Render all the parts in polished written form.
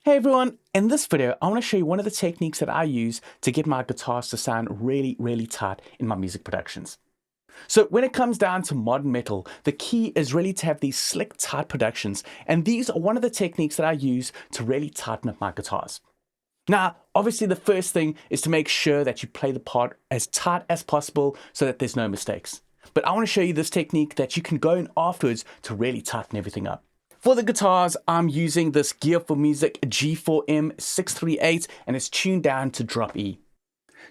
Hey everyone, in this video I want to show you one of the techniques that I use to get my guitars to sound really tight in my music productions. So when it comes down to modern metal, the key is really to have these slick tight productions, and these are one of the techniques that I use to really tighten up my guitars. Now, obviously the first thing is to make sure that you play the part as tight as possible so that there's no mistakes. But I want to show you this technique that you can go in afterwards to really tighten everything up. For the guitars, I'm using this Gear for Music G4M 638 and it's tuned down to drop E.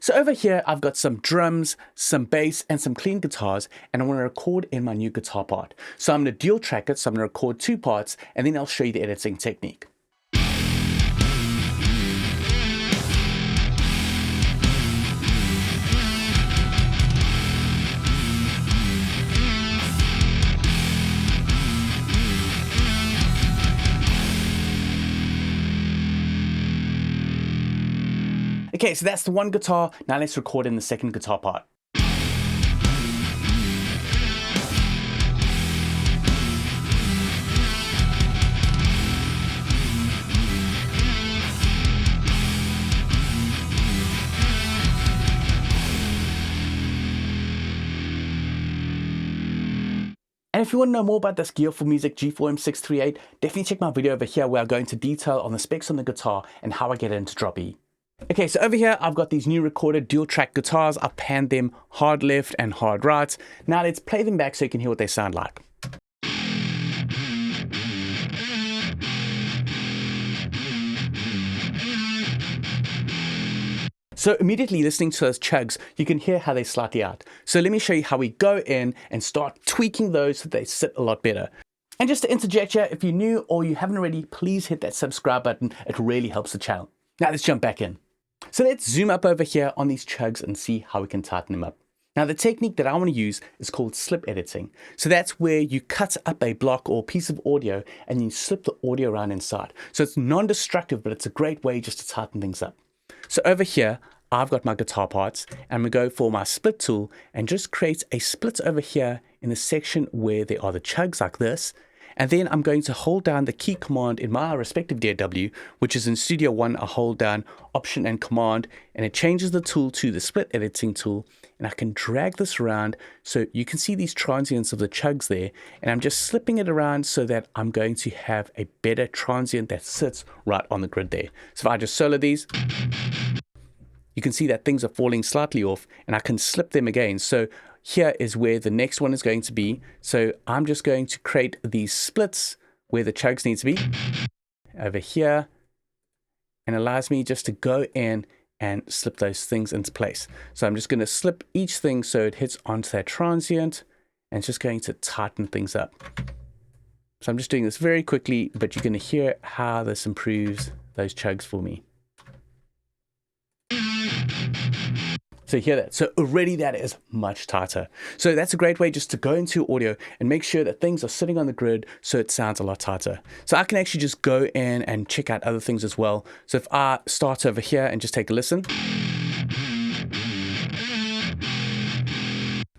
So over here, I've got some drums, some bass, and some clean guitars, and I want to record in my new guitar part. So I'm going to dual track it, so I'm going to record two parts, and then I'll show you the editing technique. Okay, so that's the one guitar. Now let's record in the second guitar part. And if you want to know more about this Gear for Music G4M 638, definitely check my video over here where I go into detail on the specs on the guitar and how I get it into drop E. Okay, so over here, I've got these new recorded dual track guitars. I've panned them hard left and hard right. Now let's play them back so you can hear what they sound like. So immediately listening to those chugs, you can hear how they slightly out. So let me show you how we go in and start tweaking those so they sit a lot better. And just to interject here, if you're new or you haven't already, please hit that subscribe button. It really helps the channel. Now let's jump back in. So let's zoom up over here on these chugs and see how we can tighten them up. Now the technique that I want to use is called slip editing. So that's where you cut up a block or piece of audio and you slip the audio around inside. So it's non-destructive, but it's a great way just to tighten things up. So over here, I've got my guitar parts and I'm going to go for my split tool and just create a split over here in the section where there are the chugs like this. And then I'm going to hold down the key command in my respective DAW, which is in Studio One. I hold down Option and Command, and it changes the tool to the split editing tool. And I can drag this around so you can see these transients of the chugs there. And I'm just slipping it around so that I'm going to have a better transient that sits right on the grid there. So if I just solo these, you can see that things are falling slightly off, and I can slip them again. So here is where the next one is going to be. So I'm just going to create these splits where the chugs need to be over here, and allows me just to go in and slip those things into place. So I'm just going to slip each thing so it hits onto that transient, and it's just going to tighten things up. So I'm just doing this very quickly, but you're going to hear how this improves those chugs for me. So hear that. So already that is much tighter. So that's a great way just to go into audio and make sure that things are sitting on the grid so it sounds a lot tighter. So I can actually just go in and check out other things as well. So if I start over here and just take a listen.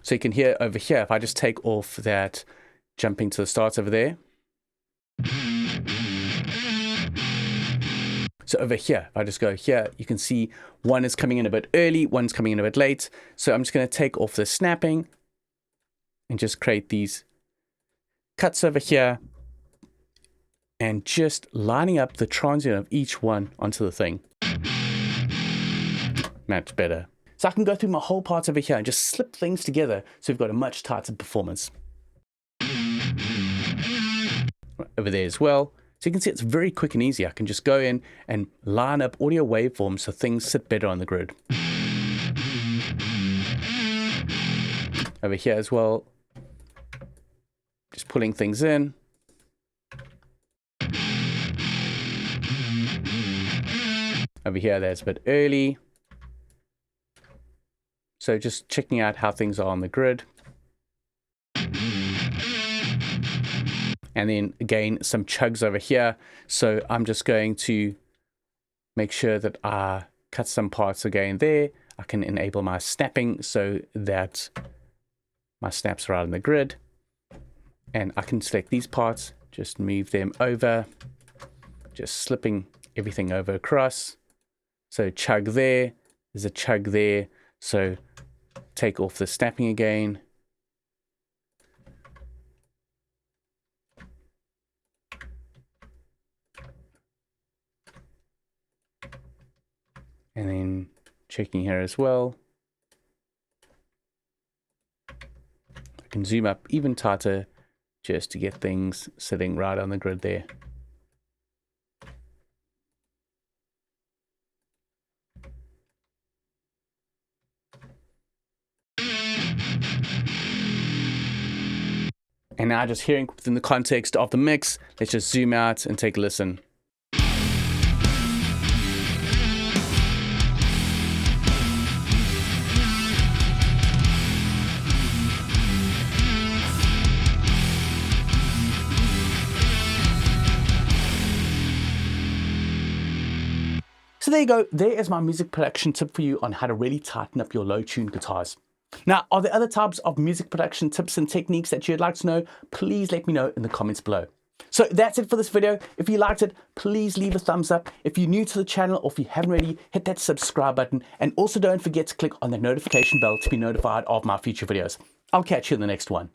So you can hear over here, if I just take off that jumping to the start over there. So over here, if I just go here, you can see one is coming in a bit early, one's coming in a bit late. So I'm just going to take off the snapping and just create these cuts over here and just lining up the transient of each one onto the thing. Much better. So I can go through my whole parts over here and just slip things together so we've got a much tighter performance. Right over there as well. So you can see it's very quick and easy. I can just go in and line up audio waveforms so things sit better on the grid. Over here as well, just pulling things in. Over here, that's a bit early. So just checking out how things are on the grid. And then again, some chugs over here. So I'm just going to make sure that I cut some parts again there. I can enable my snapping so that my snaps are out on the grid. And I can select these parts, just move them over, just slipping everything over across. So chug there, there's a chug there. So take off the snapping again. And then checking here as well. I can zoom up even tighter just to get things sitting right on the grid there. And now just hearing within the context of the mix, let's just zoom out and take a listen. So there you go, there is my music production tip for you on how to really tighten up your low tuned guitars. Now, are there other types of music production tips and techniques that you'd like to know? Please let me know in the comments below. So that's it for this video. If you liked it, please leave a thumbs up. If you're new to the channel or if you haven't already, hit that subscribe button. And also don't forget to click on the notification bell to be notified of my future videos. I'll catch you in the next one.